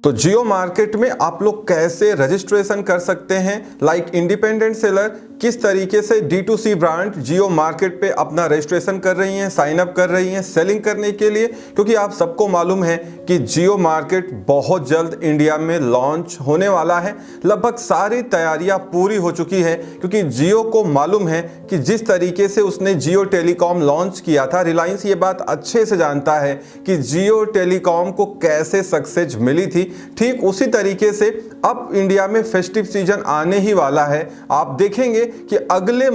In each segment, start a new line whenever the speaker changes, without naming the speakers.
तो जियो मार्केट में आप लोग कैसे रजिस्ट्रेशन कर सकते हैं, लाइक इंडिपेंडेंट सेलर किस तरीके से D2C ब्रांड जियो मार्केट पे अपना रजिस्ट्रेशन कर रही हैं, साइन अप कर रही हैं सेलिंग करने के लिए। क्योंकि आप सबको मालूम है कि जियो मार्केट बहुत जल्द इंडिया में लॉन्च होने वाला है। लगभग सारी तैयारियां पूरी हो चुकी है, क्योंकि जियो को मालूम है कि जिस तरीके से उसने जियो टेलीकॉम लॉन्च किया था, रिलायंस ये बात अच्छे से जानता है कि जियो टेलीकॉम को कैसे सक्सेस मिली थी। ठीक उसी तरीके से अब इंडिया में फेस्टिव सीजन आने ही वाला है। आप देखेंगे कि अगले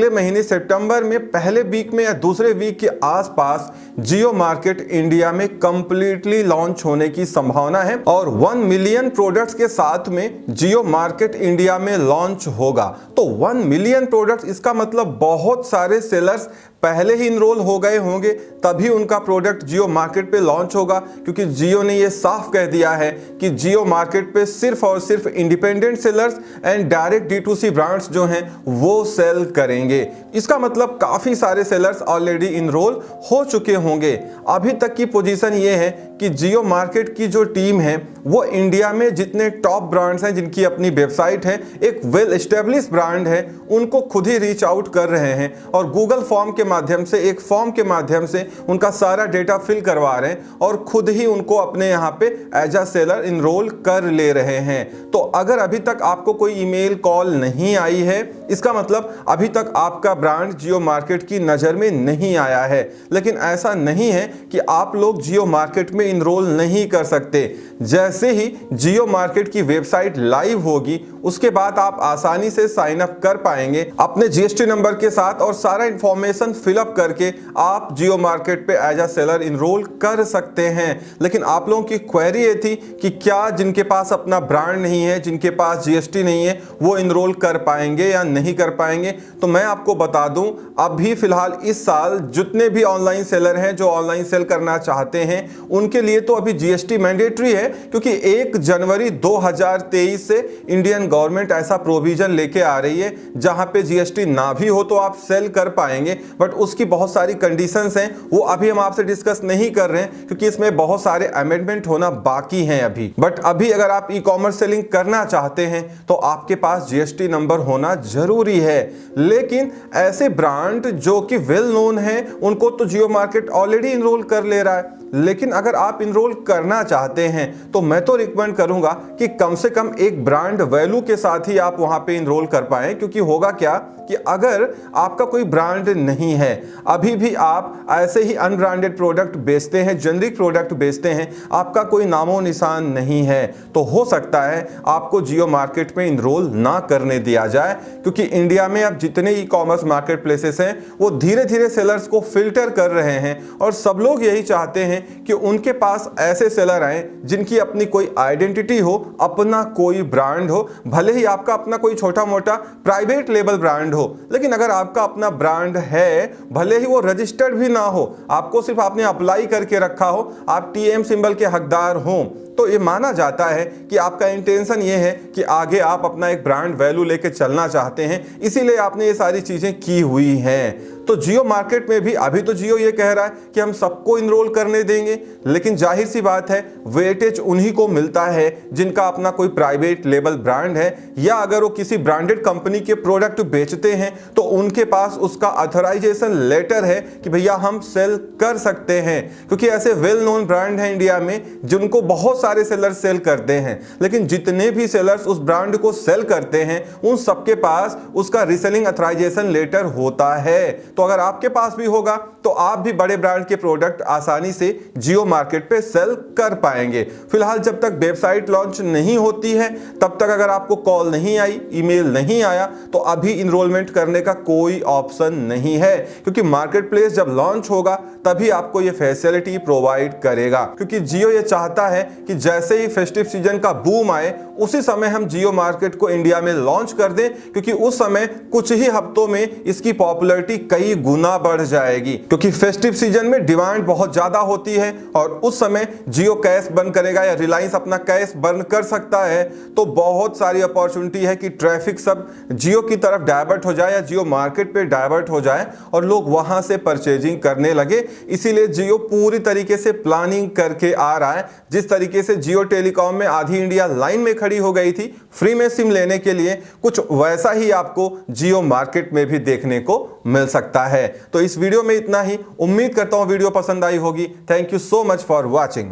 महीने सितंबर में पहले वीक में या दूसरे वीक के आसपास जियो मार्केट इंडिया में कंप्लीटली लॉन्च होने की संभावना है और 1 मिलियन प्रोडक्ट्स के साथ में जियो मार्केट इंडिया में लॉन्च होगा। तो 1 मिलियन प्रोडक्ट्स, इसका मतलब बहुत सारे सेलर्स पहले ही इनरोल हो गए होंगे, तभी उनका प्रोडक्ट जियो मार्केट पे लॉन्च होगा। क्योंकि जियो ने ये साफ कह दिया है कि जियो मार्केट पे सिर्फ और सिर्फ independent sellers and direct D2C brands जो हैं वो सेल करेंगे। इसका मतलब काफी सारे सेलर्स ऑलरेडी इनरोल हो चुके होंगे। अभी तक की पोजीशन ये है कि जियो मार्केट की जो टीम है वो इंडिया में जितने टॉप ब्रांड्स हैं जिनकी अपनी वेबसाइट है, एक वेल एस्टेब्लिश ब्रांड है, उनको खुद ही रीच आउट कर रहे हैं और गूगल फॉर्म के माध्यम से, एक फॉर्म के माध्यम से उनका सारा डेटा फिल करवा रहे हैं और खुद ही उनको अपने यहाँ पे एज अ सेलर इनरोल कर ले रहे हैं। तो अगर अभी तक आपको कोई ईमेल कॉल नहीं आई है, इसका मतलब अभी तक आपका ब्रांड जियो मार्केट की नज़र में नहीं आया है। लेकिन ऐसा नहीं है कि आप लोग जियो मार्केट में इनरोल नहीं कर सकते। जैसे ही जियो मार्केट की वेबसाइट लाइव होगी उसके बाद आप आसानी से साइन अप कर पाएंगे अपने GST नंबर के साथ और सारा इंफॉर्मेशन फिलअप करके आप जियो मार्केट पे एज अ सेलर इनरोल कर सकते हैं। लेकिन आप लोगों की क्वेरी ये थी कि क्या जिनके पास अपना ब्रांड नहीं है, जिनके पास GST नहीं है, वो इनरोल कर पाएंगे या नहीं कर पाएंगे। तो मैं आपको बता दूं, अभी फिलहाल इस साल जितने भी ऑनलाइन सेलर हैं जो ऑनलाइन सेल करना चाहते हैं उनके लिए तो अभी GST मैंडेटरी है। क्योंकि 1 जनवरी 2023 से इंडियन गवर्नमेंट ऐसा प्रोविजन लेके आ रही है जहां पे GST ना भी हो तो आप सेल कर पाएंगे। बट उसकी बहुत सारी कंडीशंस हैं, वो अभी हम आपसे डिस्कस नहीं कर रहे हैं क्योंकि इसमें बहुत सारे अमेंडमेंट होना बाकी हैं अभी। बट अभी अगर आप ई-कॉमर्स सेलिंग करना चाहते हैं तो आपके पास GST नंबर होना जरूरी है। लेकिन ऐसे ब्रांड जो कि वेल नोन है उनको तो जियो मार्केट ऑलरेडी इनरोल कर ले रहा है। लेकिन अगर आप इनरोल करना चाहते हैं तो मैं तो रिकमेंड करूंगा कि कम से कम एक ब्रांड वैल्यू के साथ ही आप वहां पे इनरोल कर पाएं। क्योंकि होगा क्या कि अगर आपका कोई ब्रांड नहीं है, अभी भी आप ऐसे ही अनब्रांडेड प्रोडक्ट बेचते हैं, जेनरिक प्रोडक्ट बेचते हैं, आपका कोई नामो निशान नहीं है, तो हो सकता है आपको जियो मार्केट में इनरोल ना करने दिया जाए। क्योंकि इंडिया में अब जितने ई-कॉमर्स मार्केट प्लेसेस हैं वो धीरे धीरे सेलर्स को फिल्टर कर रहे हैं और सब लोग यही चाहते हैं कि उनके पास ऐसे सेलर आए जिनकी अपनी कोई आइडेंटिटी हो, अपना कोई ब्रांड हो। भले ही आपका अपना कोई छोटा मोटा प्राइवेट लेबल ब्रांड हो, लेकिन अगर आपका अपना ब्रांड है, भले ही वो रजिस्टर्ड भी ना हो, आपको सिर्फ आपने अप्लाई करके रखा हो, आप TM सिंबल के हकदार हो, तो ये माना जाता है कि आपका इंटेंशन ये है कि आगे आप अपना एक ब्रांड वैल्यू लेके चलना चाहते हैं, इसीलिए आपने ये सारी चीजें की हुई हैं। तो जियो मार्केट में भी अभी तो जियो ये कह रहा है कि हम सबको इनरोल करने देंगे, लेकिन जाहिर सी बात है वेटेज उन्हीं को मिलता है जिनका अपना कोई प्राइवेट लेबल ब्रांड है, या अगर वो किसी ब्रांडेड कंपनी के प्रोडक्ट बेचते हैं तो उनके पास उसका ऑथराइजेशन लेटर है कि भैया हम सेल कर सकते हैं। क्योंकि ऐसे वेल नोन ब्रांड हैं इंडिया में जिनको बहुत सारे सेलर्स सेल करते हैं, लेकिन जितने भी सेलर्स उस ब्रांड को सेल करते हैं उन सबके पास उसका रीसेलिंग ऑथराइजेशन लेटर होता है। तो अगर आपके पास भी होगा तो आप भी बड़े ब्रांड के प्रोडक्ट आसानी से जियो मार्केट पे सेल कर पाएंगे। फिलहाल जब तक वेबसाइट लॉन्च नहीं होती है तब तक अगर आपको कॉल नहीं आई, ईमेल नहीं आया, तो अभी इनरोलमेंट करने का कोई ऑप्शन नहीं है। क्योंकि मार्केट प्लेस जब लॉन्च होगा तभी आपको ये फैसिलिटी प्रोवाइड करेगा। क्योंकि जियो ये चाहता है कि जैसे ही फेस्टिव सीजन का बूम आए उसी समय हम जियो मार्केट को इंडिया में लॉन्च कर दें, क्योंकि उस समय कुछ ही हफ्तों में इसकी पॉपुलैरिटी कई गुना बढ़ जाएगी। क्योंकि फेस्टिव सीजन में डिमांड बहुत ज्यादा होती है और उस समय जियो कैश बर्न करेगा या रिलायंस अपना कैश बर्न कर सकता है, तो बहुत सारी अपॉर्चुनिटी है कि ट्रैफिक सब जियो की तरफ डाइवर्ट हो जाए या जियो मार्केट पे डाइवर्ट हो जाए और लोग वहां से परचेजिंग करने लगे। इसीलिए जियो पूरी तरीके से प्लानिंग करके आ रहा है। जिस तरीके से जियो टेलीकॉम में आधी इंडिया लाइन में खड़ी हो गई थी फ्री में सिम लेने के लिए, कुछ वैसा ही आपको जियो मार्केट में भी देखने को मिल सकता है। तो इस वीडियो में इतना ही। उम्मीद करता हूं वीडियो पसंद आई होगी। Thank you so much for watching.